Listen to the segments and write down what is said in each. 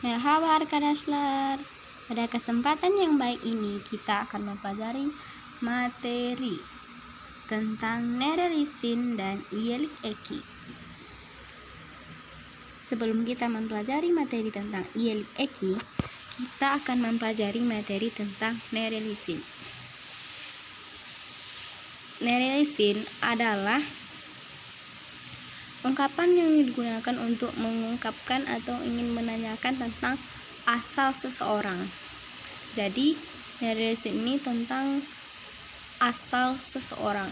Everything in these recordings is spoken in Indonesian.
Merhaba arkadaşlar. Pada kesempatan yang baik ini kita akan mempelajari materi tentang nerelisin dan iyelik eki. Sebelum kita mempelajari materi tentang iyelik eki, kita akan mempelajari materi tentang nerelisin. Nerelisin adalah ungkapan yang digunakan untuk mengungkapkan atau ingin menanyakan tentang asal seseorang. Jadi, nerelisin ini tentang asal seseorang.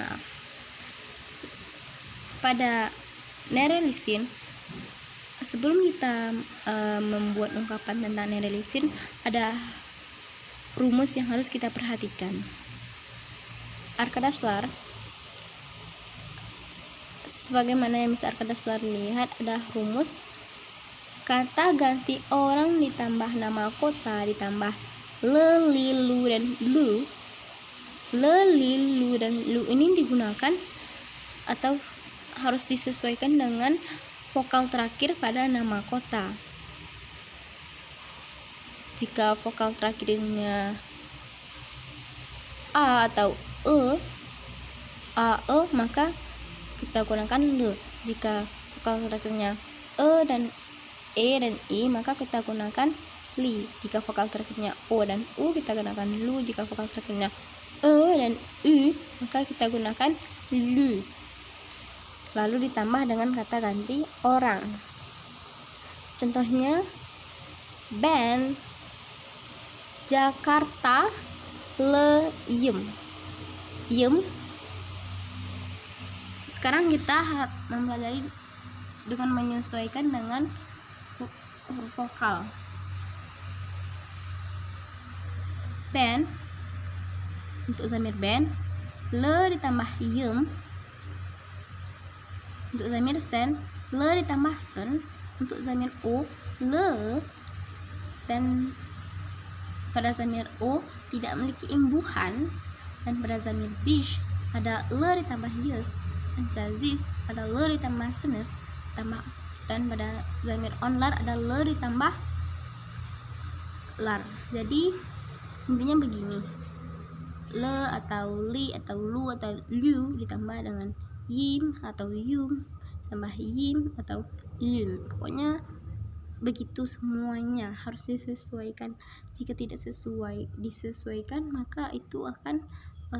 Maaf. Pada nerelisin, sebelum kita membuat ungkapan tentang nerelisin, ada rumus yang harus kita perhatikan. Arkadaşlar, sebagaimana yang bisa arkadaşlar lihat, ada rumus kata ganti orang ditambah nama kota ditambah le, li, lu, dan lu. Le, li, lu, dan lu ini digunakan atau harus disesuaikan dengan vokal terakhir pada nama kota. Jika vokal terakhirnya a atau e, maka kita gunakan le. Jika vokal terakhirnya dan i, maka kita gunakan li. Jika vokal terakhirnya o dan u, kita gunakan lu. Jika vokal terakhirnya dan u, maka kita gunakan lu. Lalu ditambah dengan kata ganti orang. Contohnya, band Jakarta le yem. Sekarang kita mempelajari dengan menyesuaikan dengan huruf vokal. Ben, untuk zamir ben, le ditambah yem. Untuk zamir sen, le ditambah sen. Untuk zamir o, le. Dan pada zamir o tidak memiliki imbuhan. Dan pada zamir bish ada le ditambah yes. Dan pada zis ada le ditambah senes. Dan pada zamir onlar ada le ditambah lar. Jadi intinya begini, le atau li atau lu atau lu ditambah dengan yim atau yum, tambah yim atau yum. Pokoknya begitu semuanya harus disesuaikan. Jika tidak disesuaikan, maka itu akan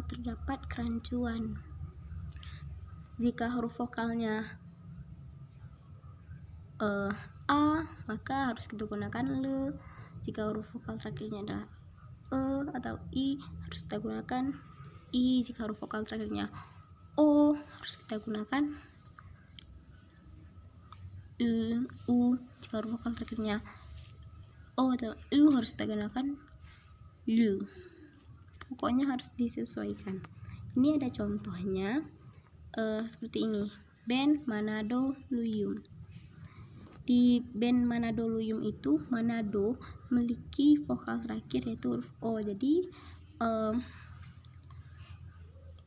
terdapat kerancuan. Jika huruf vokalnya a, maka harus kita gunakan le. Jika huruf vokal terakhirnya adalah atau i, harus kita gunakan i. Jika huruf vokal terakhirnya o, harus kita gunakan u. Jika huruf vokal terakhirnya o atau u, harus kita gunakan lu. Pokoknya harus disesuaikan. Ini ada contohnya seperti ini. Band Manado Luyum. Di band Manado Luyum itu, Manado memiliki vokal terakhir yaitu huruf o. Jadi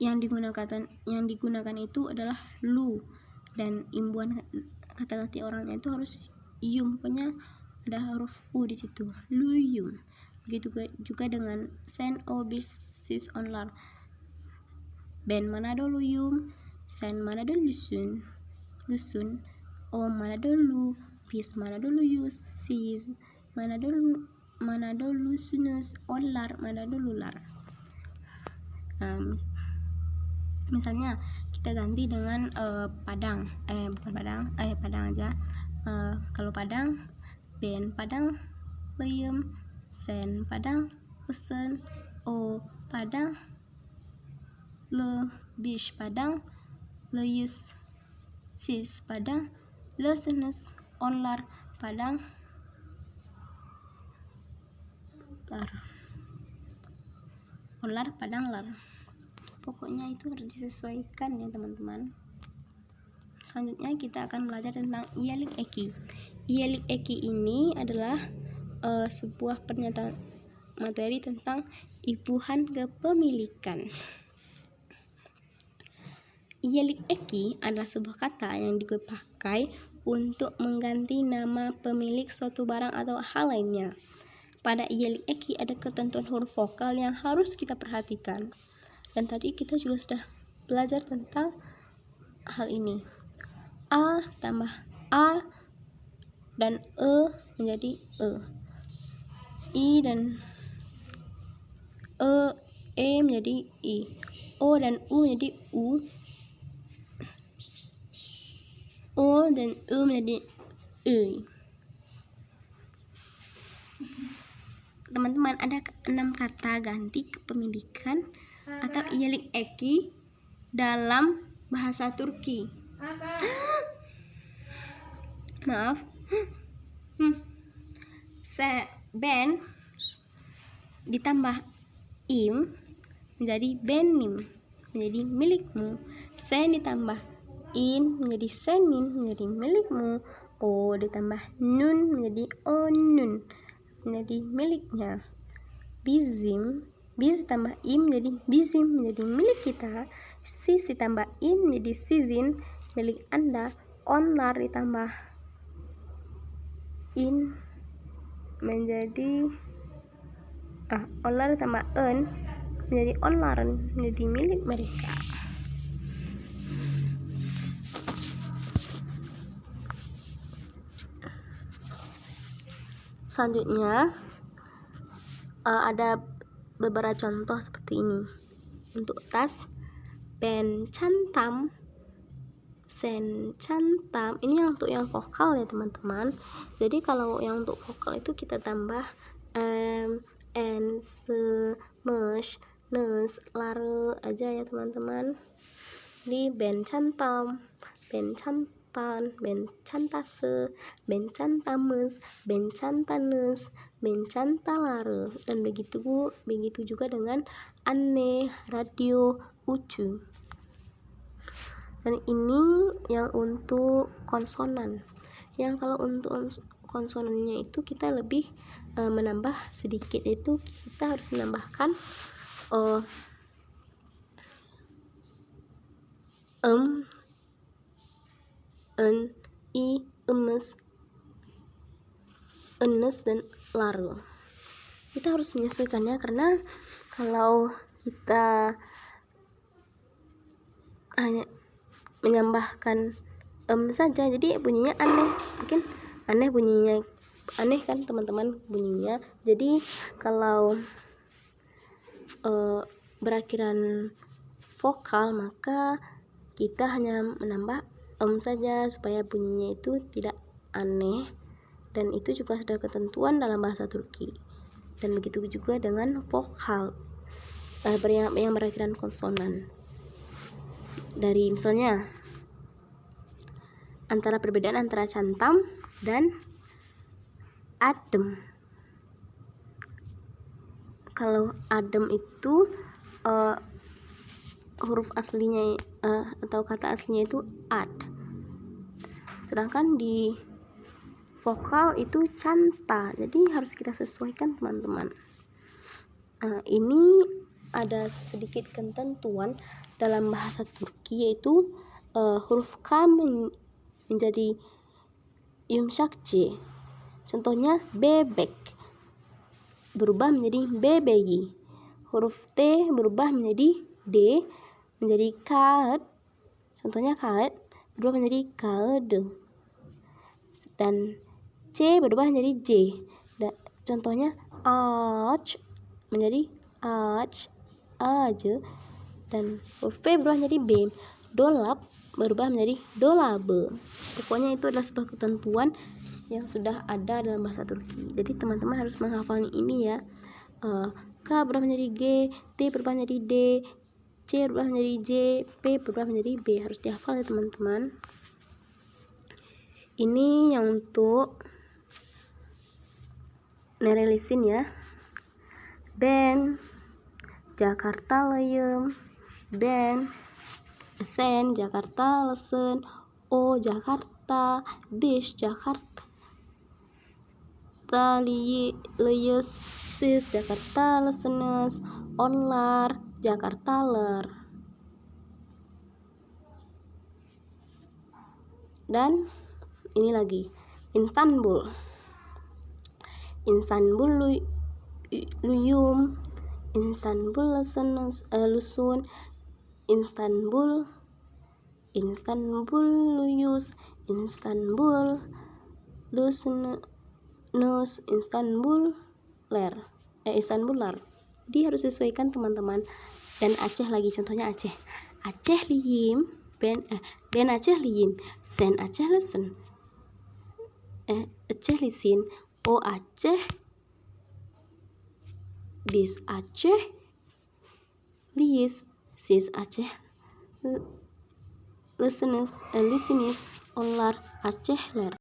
yang digunakan itu adalah lu, dan imbuhan kata ganti orangnya itu harus yum. Pokoknya ada huruf u di situ, luyum. Begitu juga dengan sen, o, bis, sis, onlar. Ben Manado Luyum, sen Manado lusun, o Manado lu, bis Manado luyus, sis Manado lusunus, onlar Manado lular. Misalnya kita ganti dengan Padang, Padang aja. Kalau Padang, ben Padang leyem, sen Padang lesen, o Padang le, bish Padang leyus, sis Padang lesenes, onlar Padang lar. Onlar Padang lar. Pokoknya itu harus disesuaikan ya teman-teman. Selanjutnya kita akan belajar tentang iyelik eki. Iyelik eki ini adalah sebuah pernyataan materi tentang imbuhan kepemilikan. Yelik eki adalah sebuah kata yang dipakai untuk mengganti nama pemilik suatu barang atau hal lainnya. Pada yelik eki ada ketentuan huruf vokal yang harus kita perhatikan. Dan tadi kita juga sudah belajar tentang hal ini. A tambah A dan E menjadi E. I dan E menjadi I. O dan U menjadi U. O dan U menjadi E. Teman-teman, ada 6 kata ganti kepemilikan atau yelik eki dalam bahasa Turki. Maaf. Ben ditambah im menjadi benim, menjadi milikmu. Sen ditambah in menjadi senin, menjadi milikmu. O ditambah nun menjadi onun, menjadi miliknya. Biz ditambah im menjadi bizim, menjadi milik kita. Sis ditambah in menjadi sizin, milik Anda. Onlar ditambah in menjadi onlar ditambah en menjadi onlaren, menjadi milik mereka. Selanjutnya ada beberapa contoh seperti ini. Untuk tas, ben cantam, sen cantam. Ini untuk yang vokal ya teman-teman. Jadi kalau yang untuk vokal itu kita tambah en, se, mesh, nes, lare aja ya teman-teman. Di ben cantam, ben cantan, ben cantase, ben cantames, ben cantanes, ben cantalare, dan begitu juga dengan aneh, radio, ucu. Dan ini yang untuk konsonan. Yang kalau untuk konsonannya itu kita lebih menambah sedikit, itu kita harus menambahkan en, i, emes, enes, dan lare. Kita harus menyesuaikannya, karena kalau kita hanya menambahkan saja, jadi bunyinya aneh. Mungkin aneh bunyinya, aneh kan teman-teman bunyinya. Jadi kalau berakhiran vokal, maka kita hanya menambah saja supaya bunyinya itu tidak aneh. Dan itu juga sudah ketentuan dalam bahasa Turki. Dan begitu juga dengan vokal yang berakhiran konsonan. Dari misalnya perbedaan antara cantam dan adem. Kalau adem itu huruf aslinya atau kata aslinya itu ad. Sedangkan di vokal itu canta. Jadi harus kita sesuaikan teman-teman. Ini ada sedikit ketentuan dalam bahasa Turki, yaitu huruf K menjadi yumşak C. Contohnya bebek berubah menjadi bebeği. Huruf T berubah menjadi D, menjadi kağıt. Contohnya kağıt berubah menjadi kağıdı. Dan C berubah menjadi J. Contohnya ağaç menjadi ağaç, ağacı. Dan huruf P berubah menjadi B. Dolap berubah menjadi dolabı. Pokoknya itu adalah sebuah ketentuan yang sudah ada dalam bahasa Turki. Jadi teman-teman harus menghafal ini ya. K berubah menjadi G, T berubah menjadi D, C berubah menjadi J, P berubah menjadi B. Harus dihafal ya teman-teman. Ini yang untuk nerelisin ya. Ben Jakartalıyım, ben sen Jakartalısın, o Jakarta, biz Jakartalıyız, siz Jakartalısınız, onlar Jakartalılar. Dan ini lagi Istanbul, luyum, Istanbul lusun, Istanbul luyus, Istanbul lusnus, Istanbul lar. Jadi harus sesuaikan teman-teman. Dan Aceh lagi, contohnya Aceh liyim, ben Aceh liyim, sen Aceh lesen, Aceh lisin, o Aceh, bis Aceh liyis, sis Aceh listenis, olar Aceh ler.